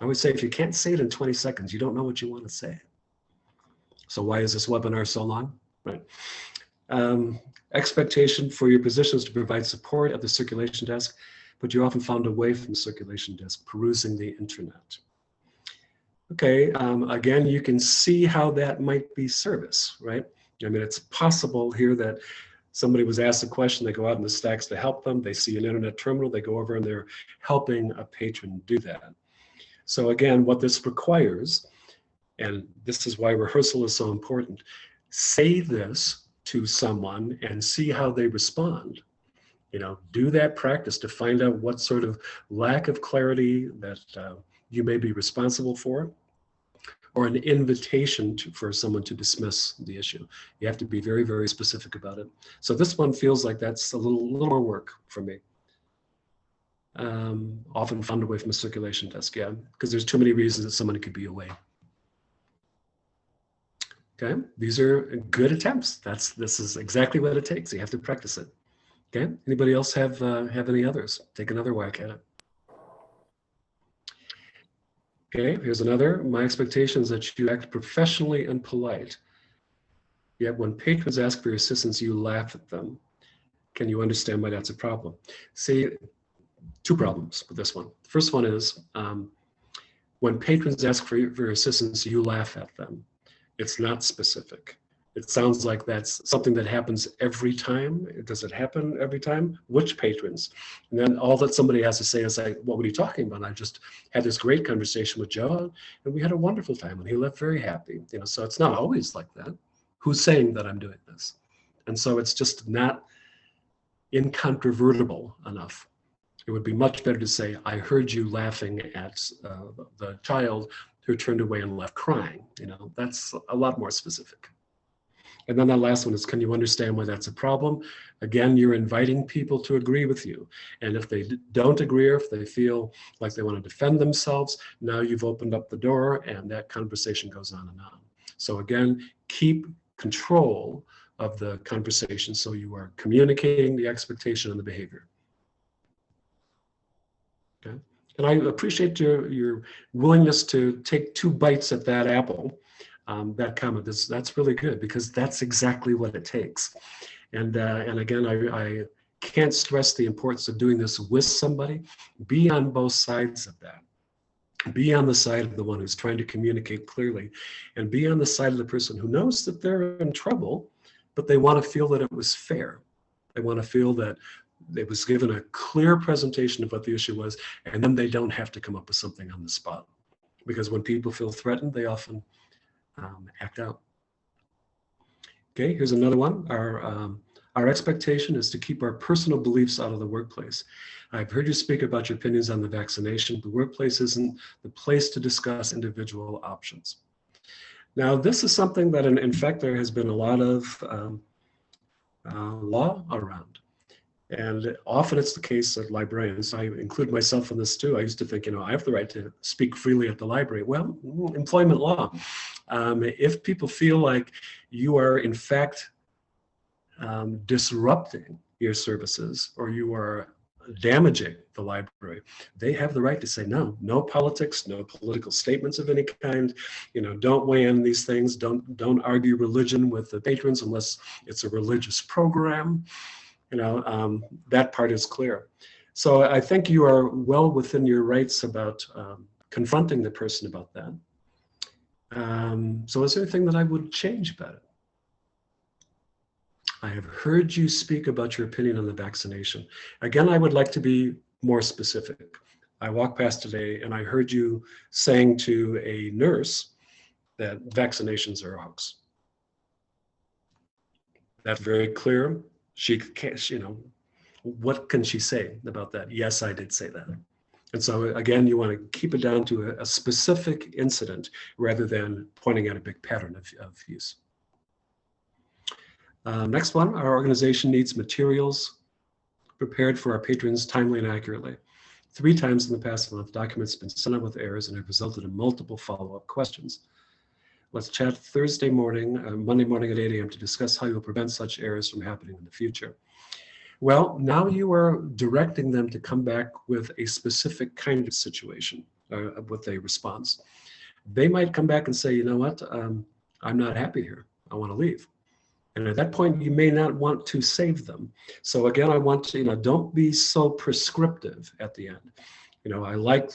I always say, if you can't say it in 20 seconds, you don't know what you want to say. So why is this webinar so long? Right. Expectation for your position is to provide support at the circulation desk, but you're often found away from the circulation desk, perusing the internet. Okay, again, you can see how that might be service, right? I mean, it's possible here that somebody was asked a question, they go out in the stacks to help them, they see an internet terminal, they go over and they're helping a patron do that. So again, what this requires, and this is why rehearsal is so important, say this to someone and see how they respond. Do that practice to find out what sort of lack of clarity that you may be responsible for, or an invitation for someone to dismiss the issue. You have to be very, very specific about it. So this one feels like that's a little more work for me. Often found away from the circulation desk, yeah, because there's too many reasons that someone could be away. Okay, these are good attempts. This is exactly what it takes. You have to practice it. Okay, anybody else have any others? Take another whack at it. Okay, here's another. My expectation is that you act professionally and polite. Yet when patrons ask for your assistance, you laugh at them. Can you understand why that's a problem? See, two problems with this one. The first one is when patrons ask for your assistance, you laugh at them. It's not specific. It sounds like that's something that happens every time. Does it happen every time? Which patrons? And then all that somebody has to say is like, what were you talking about? I just had this great conversation with Joe and we had a wonderful time and he left very happy. So it's not always like that. Who's saying that I'm doing this? And so it's just not incontrovertible enough. It would be much better to say, I heard you laughing at the child who turned away and left crying. That's a lot more specific. And then that last one is, can you understand why that's a problem? Again, you're inviting people to agree with you. And if they don't agree, or if they feel like they want to defend themselves, now you've opened up the door and that conversation goes on and on. So again, keep control of the conversation so you are communicating the expectation and the behavior. Okay. And I appreciate your willingness to take 2 bites at that apple. That comment, that's really good, because that's exactly what it takes. And again, I can't stress the importance of doing this with somebody. Be on both sides of that. Be on the side of the one who's trying to communicate clearly, and be on the side of the person who knows that they're in trouble, but they want to feel that it was fair. They want to feel that it was given a clear presentation of what the issue was, and then they don't have to come up with something on the spot. Because when people feel threatened, they often act out. Okay, here's another one. Our expectation is to keep our personal beliefs out of the workplace. I've heard you speak about your opinions on the vaccination. The workplace isn't the place to discuss individual options. Now, this is something that, in fact, there has been a lot of law around. And often it's the case of librarians. I include myself in this too. I used to think, I have the right to speak freely at the library. Well, employment law. If people feel like you are, in fact, disrupting your services or you are damaging the library, they have the right to say no politics, no political statements of any kind. Don't weigh in these things. Don't argue religion with the patrons unless it's a religious program. That part is clear. So I think you are well within your rights about confronting the person about that. So is there anything that I would change about it? I have heard you speak about your opinion on the vaccination. Again, I would like to be more specific. I walked past today and I heard you saying to a nurse that vaccinations are a hoax. That's very clear. She can't, what can she say about that? Yes, I did say that. And so again, you want to keep it down to a specific incident rather than pointing at a big pattern of use. Next one, our organization needs materials prepared for our patrons timely and accurately. 3 times in the past month, documents have been sent out with errors and have resulted in multiple follow-up questions. Let's chat Thursday morning, Monday morning at 8 a.m. to discuss how you'll prevent such errors from happening in the future. Well, now you are directing them to come back with a specific kind of situation, with a response. They might come back and say, you know what, I'm not happy here. I want to leave. And at that point, you may not want to save them. So again, I want to, don't be so prescriptive at the end. I like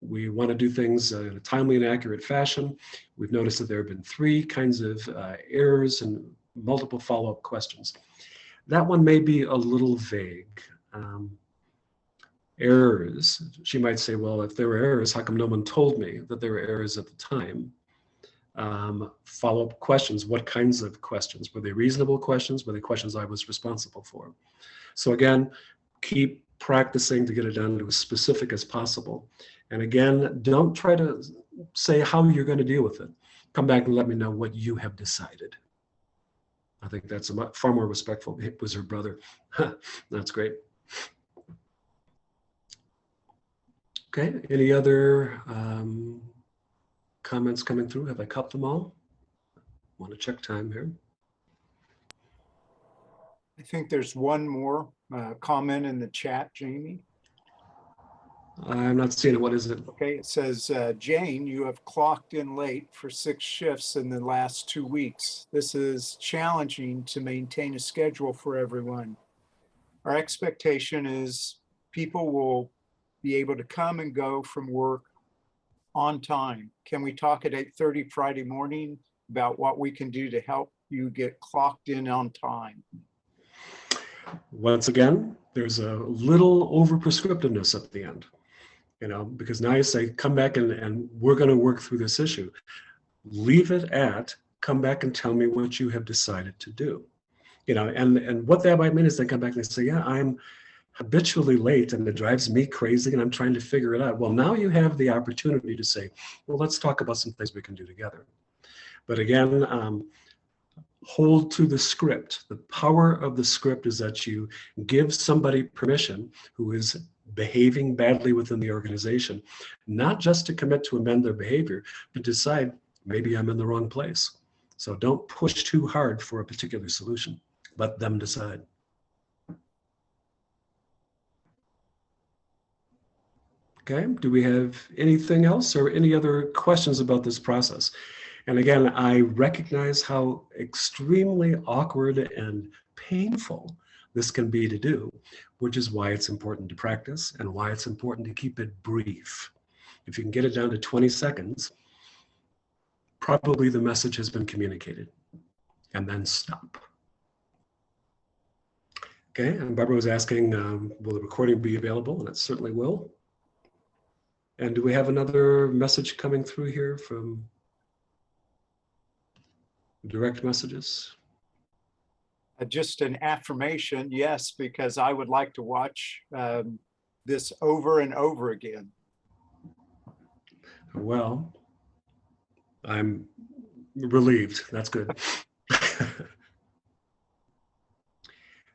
we want to do things in a timely and accurate fashion. We've noticed that there have been 3 kinds of errors and multiple follow-up questions. That one may be a little vague. Errors, she might say, well, if there were errors, how come no one told me that there were errors at the time? Follow-up questions, what kinds of questions? Were they reasonable questions? Were they questions I was responsible for? So again, keep practicing to get it down to as specific as possible. And again, don't try to say how you're going to deal with it. Come back and let me know what you have decided. I think that's far more respectful. It was her brother. That's great. Okay, any other comments coming through? Have I cut them all? Want to check time here. I think there's one more comment in the chat, Jamie. I'm not seeing it. What is it? Okay, it says, Jane, you have clocked in late for 6 shifts in the last 2 weeks. This is challenging to maintain a schedule for everyone. Our expectation is people will be able to come and go from work on time. Can we talk at 8:30 Friday morning about what we can do to help you get clocked in on time? Once again, there's a little over prescriptiveness at the end, because now you say, come back and we're going to work through this issue. Leave it at, come back and tell me what you have decided to do. And what that might mean is they come back and they say, yeah, I'm habitually late and it drives me crazy and I'm trying to figure it out. Well, now you have the opportunity to say, well, let's talk about some things we can do together. But again, hold to the script. The power of the script is that you give somebody permission who is behaving badly within the organization, not just to commit to amend their behavior, but decide maybe I'm in the wrong place. So don't push too hard for a particular solution. Let them decide. Okay, do we have anything else or any other questions about this process? And again, I recognize how extremely awkward and painful this can be to do, which is why it's important to practice and why it's important to keep it brief. If you can get it down to 20 seconds, probably the message has been communicated, and then stop. Okay, and Barbara was asking, will the recording be available? And it certainly will. And do we have another message coming through here from Direct messages? Just an affirmation, yes, because I would like to watch this over and over again. Well, I'm relieved. That's good.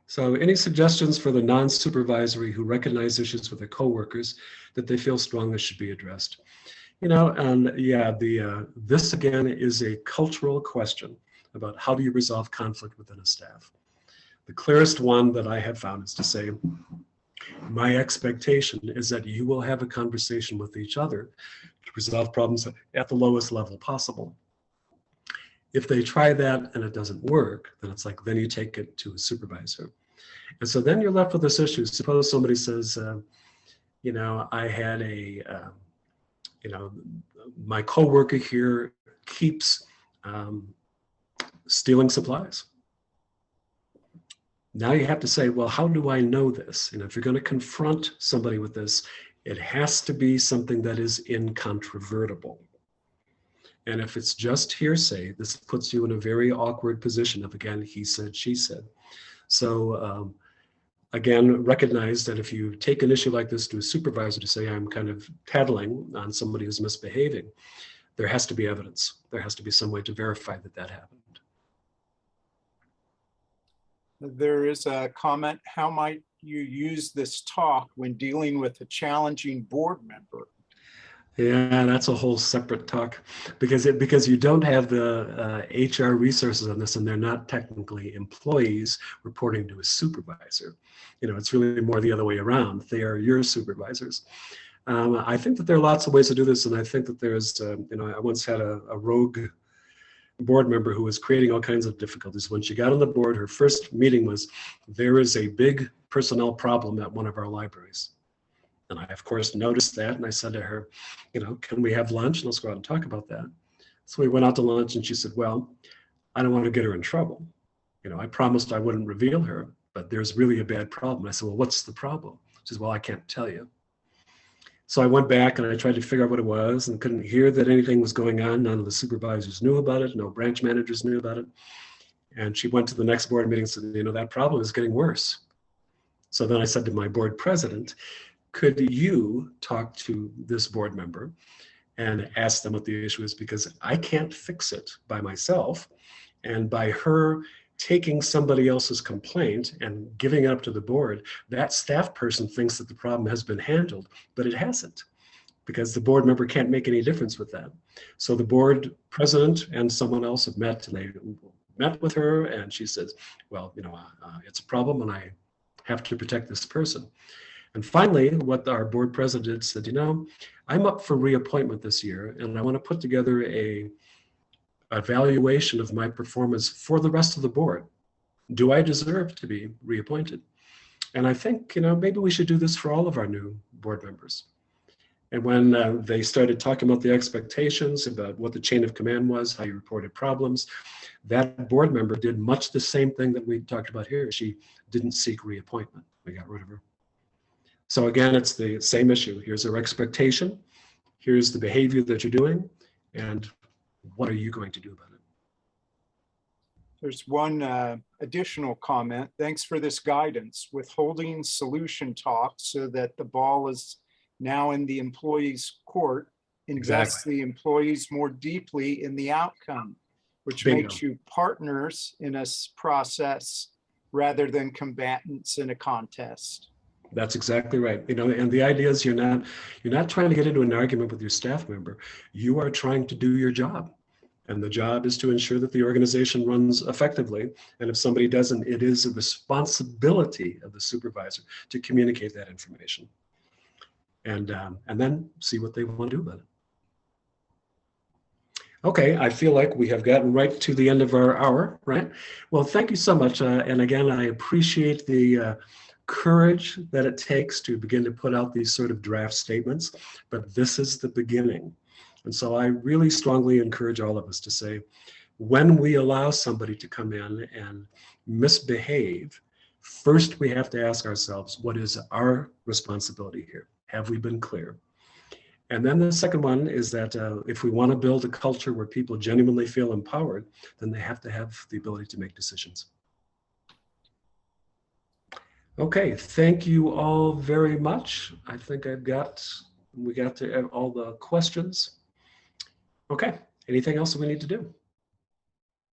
So any suggestions for the non-supervisory who recognize issues with their coworkers that they feel strongly should be addressed? You know, and yeah, this again is a cultural question about how do you resolve conflict within a staff. The clearest one that I have found is to say, my expectation is that you will have a conversation with each other to resolve problems at the lowest level possible. If they try that and it doesn't work, then it's like, then you take it to a supervisor. And so then you're left with this issue. Suppose somebody says, you know, I had you know, my coworker here keeps stealing supplies. Now you have to say, well, how do I know this? And if you're going to confront somebody with this, it has to be something that is incontrovertible. And if it's just hearsay, this puts you in a very awkward position of, again, he said, she said. So again, recognize that if you take an issue like this to a supervisor to say, I'm kind of tattling on somebody who's misbehaving, there has to be evidence. There has to be some way to verify that that happened. There is a comment, how might you use this talk when dealing with a challenging board member? Yeah, that's a whole separate talk because you don't have the HR resources on this, and they're not technically employees reporting to a supervisor. You know, it's really more the other way around. They are your supervisors. I think that there are lots of ways to do this, and I think that there's, you know, I once had a rogue board member who was creating all kinds of difficulties. When she got on the board, her first meeting was, there is a big personnel problem at one of our libraries. And I, of course, noticed that. And I said to her, you know, can we have lunch? And let's go out and talk about that. So we went out to lunch and she said, well, I don't want to get her in trouble. You know, I promised I wouldn't reveal her, but there's really a bad problem. I said, well, what's the problem? She says, well, I can't tell you. So I went back and I tried to figure out what it was and couldn't hear that anything was going on. None of the supervisors knew about it. No branch managers knew about it. And she went to the next board meeting and said, you know, that problem is getting worse. So then I said to my board president, could you talk to this board member and ask them what the issue is? Because I can't fix it by myself. And by her taking somebody else's complaint and giving it up to the board, that staff person thinks that the problem has been handled, but it hasn't, because the board member can't make any difference with that. So the board president and someone else have met, and they met with her, and she says, well, you know, it's a problem and I have to protect this person. And finally, what our board president said, you know, I'm up for reappointment this year, and I want to put together a evaluation of my performance for the rest of the board. Do I deserve to be reappointed? And I think, you know, maybe we should do this for all of our new board members. And when they started talking about the expectations, about what the chain of command was, how you reported problems, that board member did much the same thing that we talked about here. She didn't seek reappointment. We got rid of her. So again, it's the same issue. Here's our expectation. Here's the behavior that you're doing. And what are you going to do about it? There's one additional comment. Thanks for this guidance. Withholding solution talks so that the ball is now in the employee's court invests the employees more deeply in the outcome, which makes you partners in a process rather than combatants in a contest. That's exactly right. You know, and the idea is you're not trying to get into an argument with your staff member. You are trying to do your job. And the job is to ensure that the organization runs effectively. And if somebody doesn't, it is a responsibility of the supervisor to communicate that information. And then see what they want to do about it. Okay, I feel like we have gotten right to the end of our hour, right? Well, thank you so much. And again, I appreciate the courage that it takes to begin to put out these sort of draft statements, but this is the beginning. And so I really strongly encourage all of us to say, when we allow somebody to come in and misbehave, first we have to ask ourselves, what is our responsibility here? Have we been clear? And then the second one is that if we want to build a culture where people genuinely feel empowered, then they have to have the ability to make decisions. Okay, thank you all very much. I think we got to all the questions. Okay, anything else that we need to do?